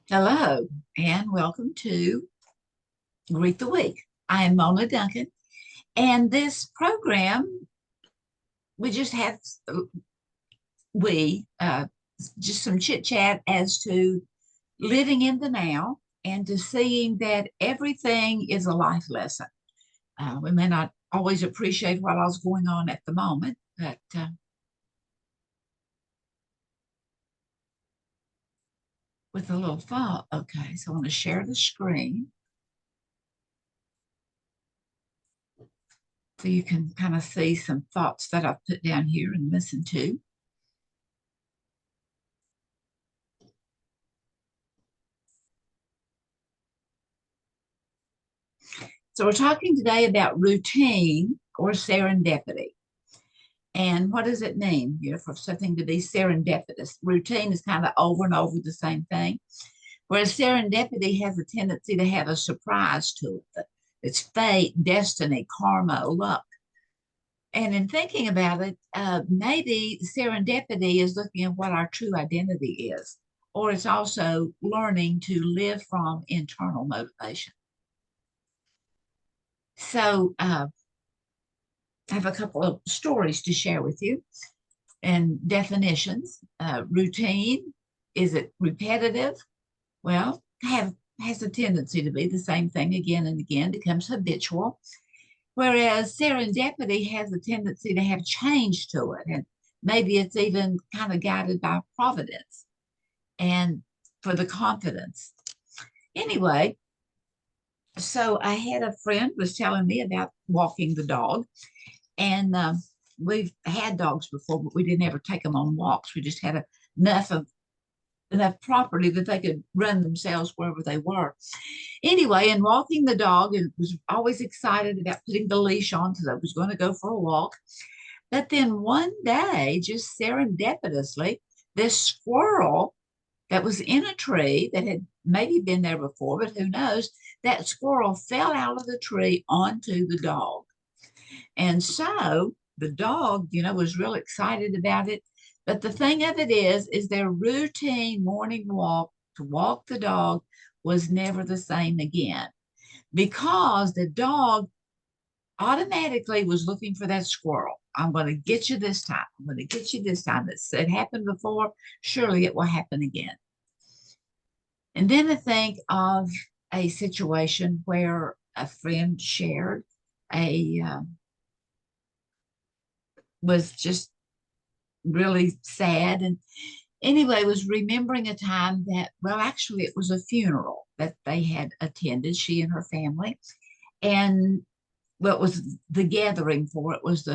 Hello, and welcome to Greet the Week. I am Mona Duncan, and this program we just have we just some chit chat as to living in the now and to seeing that everything is a life lesson. We may not always appreciate what else going on at the moment, but with a little thought. Okay, so I want to share the screen so you can kind of see some thoughts that I've put down here and listen to. So we're talking today about routine or serendipity. And what does it mean, for something to be serendipitous? Routine is kind of over and over the same thing, whereas serendipity has a tendency to have a surprise to it. It's fate, destiny, karma, luck. And in thinking about it, maybe serendipity is looking at what our true identity is, or it's also learning to live from internal motivation. So, I have a couple of stories to share with you and definitions. Routine, is it repetitive? Well, has a tendency to be the same thing again and again, becomes habitual. Whereas serendipity has a tendency to have change to it. And maybe it's even kind of guided by providence and for the confidence. Anyway, so I had a friend was telling me about walking the dog. And we've had dogs before, but we didn't ever take them on walks. We just had enough property that they could run themselves wherever they were. Anyway, in walking the dog, and was always excited about putting the leash on because I was going to go for a walk. But then one day, just serendipitously, this squirrel that was in a tree that had maybe been there before, but who knows, that squirrel fell out of the tree onto the dog. And so the dog, was real excited about it. But the thing of it is their routine morning walk to walk the dog was never the same again because the dog automatically was looking for that squirrel. I'm going to get you this time. I'm going to get you this time. It happened before. Surely it will happen again. And then I think of a situation where a friend shared a was just really sad. And anyway, was remembering a time that, well, actually, it was a funeral that they had attended, she and her family. And what was the gathering for it was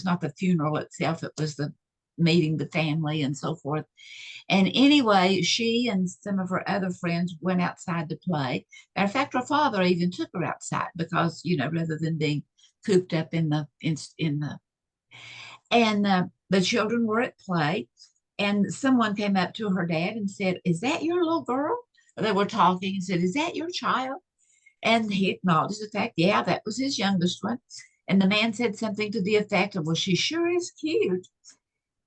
not the funeral itself, it was the meeting the family and so forth. And anyway, she and some of her other friends went outside to play. Matter of fact, her father even took her outside because, rather than being cooped up in the and the children were at play, and someone came up to her dad and said, "Is that your little girl?" They were talking and said, "Is that your child?" And he acknowledged the fact, yeah, that was his youngest one. And the man said something to the effect of, "Well, she sure is cute."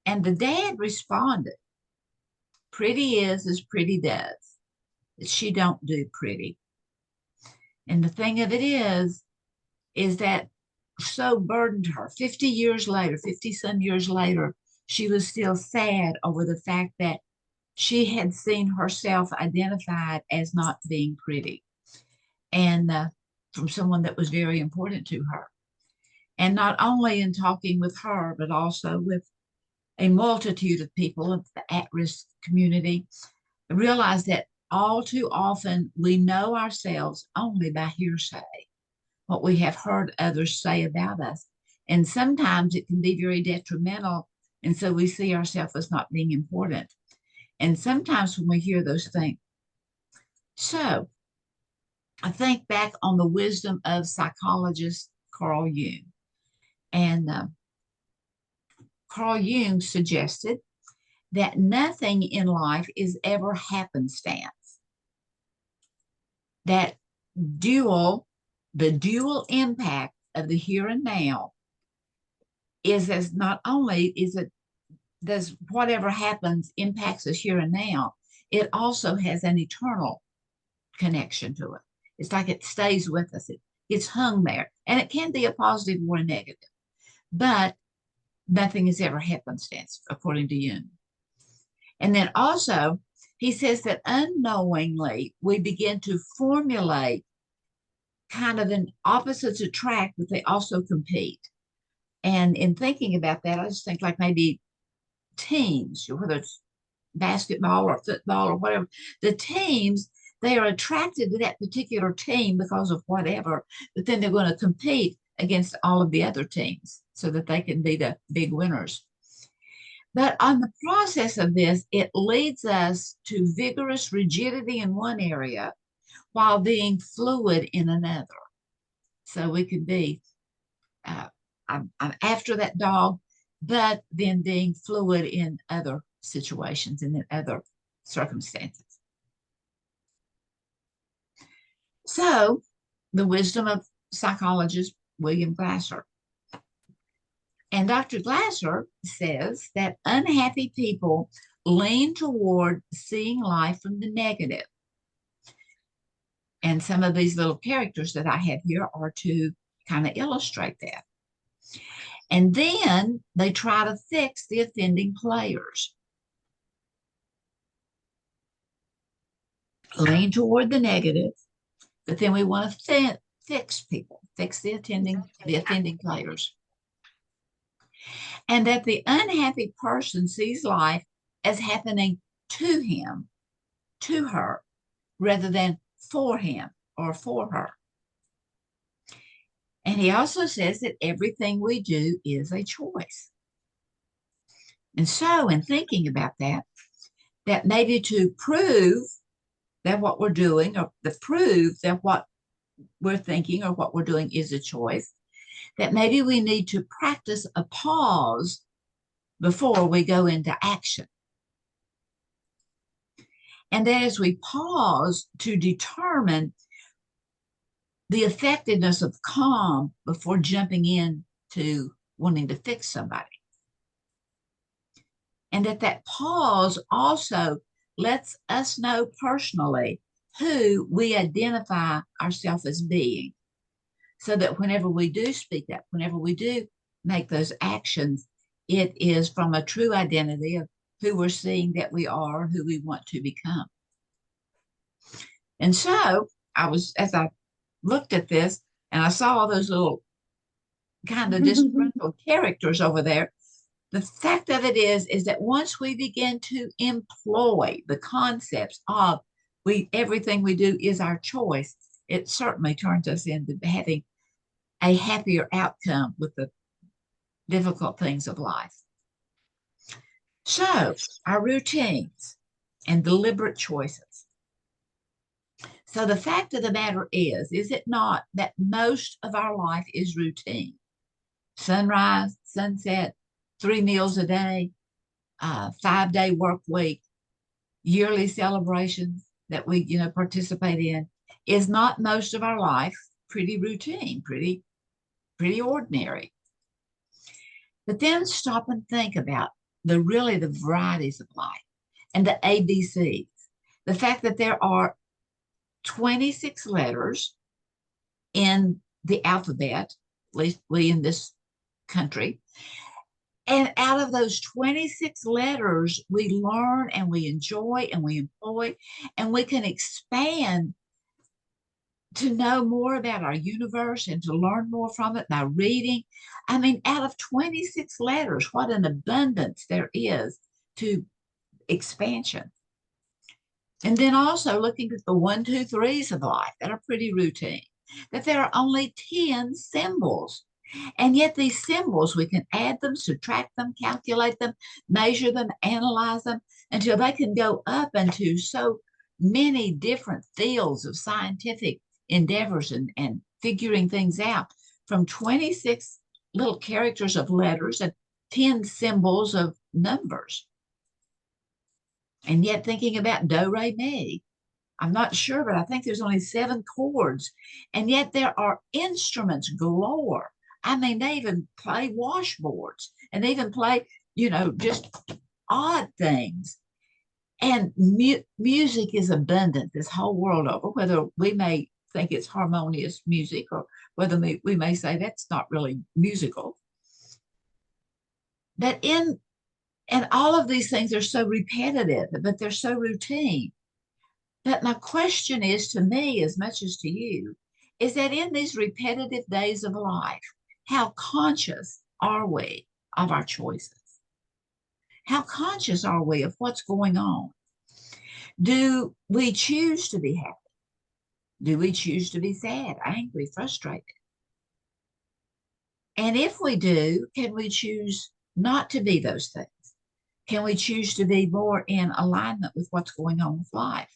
And the dad responded, "Pretty is as pretty does. She don't do pretty." And the thing of it is that so burdened her. 50 years later, 50 some years later, she was still sad over the fact that she had seen herself identified as not being pretty and from someone that was very important to her. And not only in talking with her, but also with a multitude of people of the at risk community, I realized that all too often we know ourselves only by hearsay, what we have heard others say about us. And sometimes it can be very detrimental. And so we see ourselves as not being important. And sometimes when we hear those things, so I think back on the wisdom of psychologist Carl Jung. And Carl Jung suggested that nothing in life is ever happenstance. That dual, the dual impact of the here and now is as not only is it does whatever happens impacts us here and now, it also has an eternal connection to it. It's like it stays with us. It's hung there, and it can be a positive or a negative, but nothing is ever happenstance, according to Jung. And then also, he says that unknowingly we begin to formulate kind of an opposites attract, but they also compete. And in thinking about that, I just think like maybe teams, whether it's basketball or football or whatever, the teams, they are attracted to that particular team because of whatever, but then they're going to compete against all of the other teams so that they can be the big winners. But on the process of this, it leads us to vigorous rigidity in one area while being fluid in another. So we could be, I'm after that dog, but then being fluid in other situations and in other circumstances. So the wisdom of psychologist William Glasser. And Dr. Glasser says that unhappy people lean toward seeing life from the negative. And some of these little characters that I have here are to kind of illustrate that. And then they try to fix the offending players. Lean toward the negative, but then we want to fix people, fix the offending players. And that the unhappy person sees life as happening to him, to her, rather than for him or for her. And he also says that everything we do is a choice. And so in thinking about that, that maybe to prove that what we're doing or to prove that what we're thinking or what we're doing is a choice, that maybe we need to practice a pause before we go into action. And that as we pause to determine the effectiveness of calm before jumping in to wanting to fix somebody. And that pause also lets us know personally who we identify ourselves as being, so that whenever we do speak up, whenever we do make those actions, it is from a true identity of who we're seeing that we are, who we want to become. And so as I looked at this and I saw all those little kind of disgruntled characters over there, the fact of it is that once we begin to employ the concepts of everything we do is our choice, it certainly turns us into having a happier outcome with the difficult things of life. So our routines and deliberate choices. So the fact of the matter is it not that most of our life is routine? Sunrise, sunset, 3 meals a day, 5-day work week, yearly celebrations that we, participate in. Is not most of our life pretty routine, pretty ordinary? But then stop and think about the varieties of life and the ABCs. The fact that there are 26 letters in the alphabet, at least we in this country. And out of those 26 letters, we learn and we enjoy and we employ, and we can expand to know more about our universe and to learn more from it by reading. I mean, out of 26 letters, what an abundance there is to expansion. And then also looking at the 1, 2, 3s of life that are pretty routine, that there are only 10 symbols. And yet these symbols, we can add them, subtract them, calculate them, measure them, analyze them, until they can go up into so many different fields of scientific endeavors and figuring things out, from 26 little characters of letters and 10 symbols of numbers. And yet thinking about do, re, mi, I'm not sure, but I think there's only 7 chords. And yet there are instruments galore. I mean, they even play washboards and they even play, just odd things. And music is abundant this whole world over, whether we may think it's harmonious music or whether we may say that's not really musical. But and all of these things are so repetitive, but they're so routine. But my question is to me, as much as to you, is that in these repetitive days of life, how conscious are we of our choices? How conscious are we of what's going on? Do we choose to be happy? Do we choose to be sad, angry, frustrated? And if we do, can we choose not to be those things? Can we choose to be more in alignment with what's going on with life?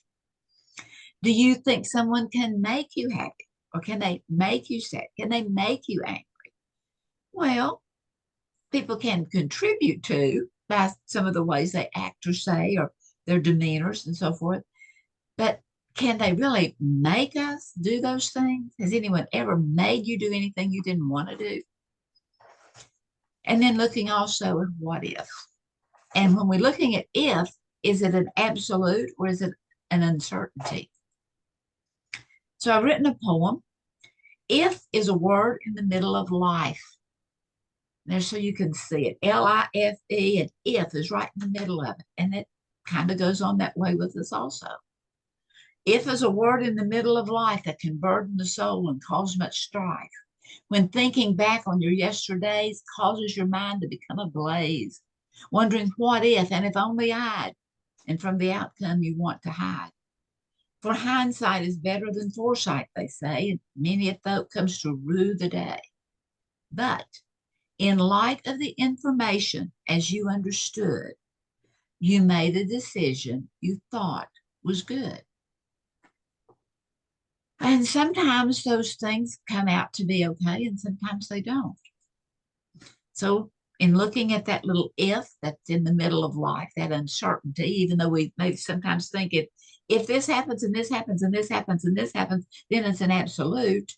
Do you think someone can make you happy? Or can they make you sad? Can they make you angry? Well, people can contribute to by some of the ways they act or say or their demeanors and so forth. But can they really make us do those things? Has anyone ever made you do anything you didn't want to do? And then looking also at what if. And when we're looking at if, is it an absolute or is it an uncertainty? So I've written a poem. If is a word in the middle of life. There, so you can see it. Life, and if is right in the middle of it. And it kind of goes on that way with us also. If is a word in the middle of life that can burden the soul and cause much strife. When thinking back on your yesterdays causes your mind to become ablaze, wondering what if and if only I'd, and from the outcome you want to hide. For hindsight is better than foresight, they say, and many a thought comes to rue the day. But in light of the information as you understood, you made a decision you thought was good. And sometimes those things come out to be okay, and sometimes they don't. So, in looking at that little if that's in the middle of life, that uncertainty, even though we may sometimes think if this happens and this happens and this happens and this happens, then it's an absolute.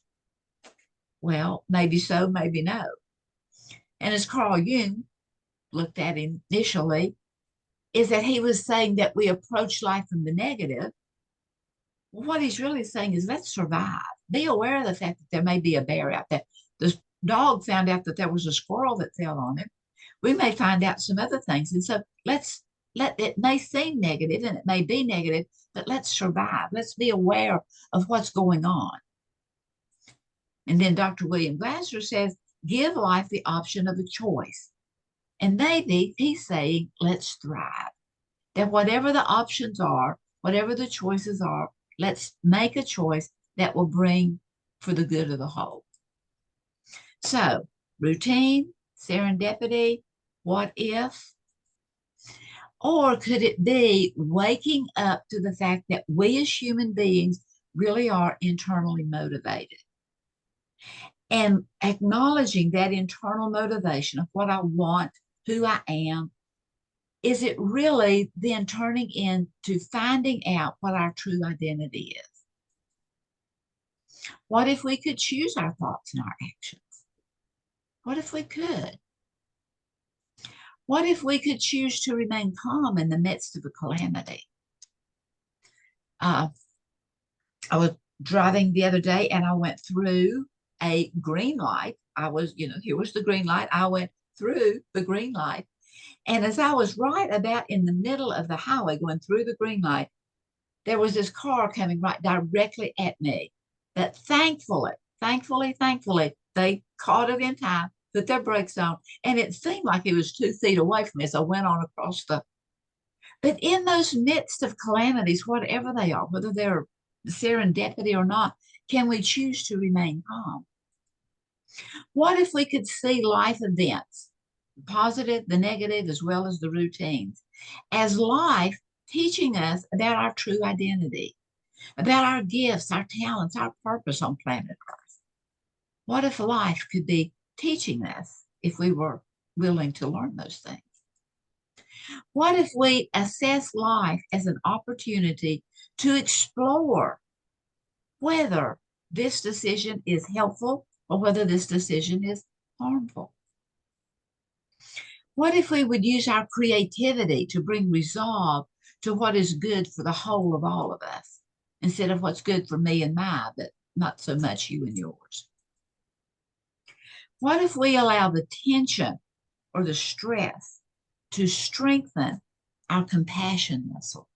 Well, maybe so, maybe no. And as Carl Jung looked at initially, is that he was saying that we approach life from the negative. Well, what he's really saying is let's survive. Be aware of the fact that there may be a bear out there. The dog found out that there was a squirrel that fell on him. We may find out some other things. And so let it may seem negative and it may be negative, but let's survive. Let's be aware of what's going on. And then Dr. William Glasser says, give life the option of a choice. And maybe he's saying, let's thrive. That whatever the options are, whatever the choices are, let's make a choice that will bring for the good of the whole. So, routine, serendipity, what if? Or could it be waking up to the fact that we as human beings really are internally motivated? And acknowledging that internal motivation of what I want, who I am, is it really then turning into finding out what our true identity is? What if we could choose our thoughts and our actions? What if we could? What if we could choose to remain calm in the midst of a calamity? I was driving the other day and I went through a green light. Here was the green light. I went through the green light. And as I was right about in the middle of the highway going through the green light, there was this car coming right directly at me. But thankfully, they caught it in time, put their brakes on, and it seemed like it was 2 feet away from me as I went on across the. But in those midst of calamities, whatever they are, whether they're serendipity or not, can we choose to remain calm? What if we could see life events, the positive, the negative, as well as the routines, as life teaching us about our true identity, about our gifts, our talents, our purpose on planet Earth? What if life could be teaching us if we were willing to learn those things? What if we assess life as an opportunity to explore whether this decision is helpful or whether this decision is harmful? What if we would use our creativity to bring resolve to what is good for the whole of all of us instead of what's good for me and my, but not so much you and yours. What if we allow the tension or the stress to strengthen our compassion muscle?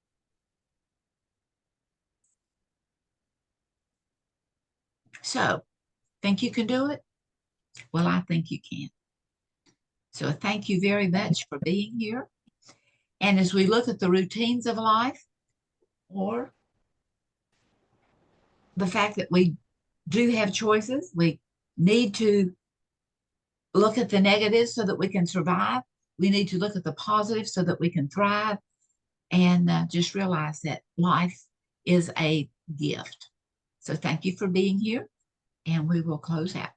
So, think you can do it? Well, I think you can. So, thank you very much for being here. And as we look at the routines of life, or the fact that we do have choices, we need to look at the negatives so that we can survive. We need to look at the positives so that we can thrive. And just realize that life is a gift. So thank you for being here, and we will close out.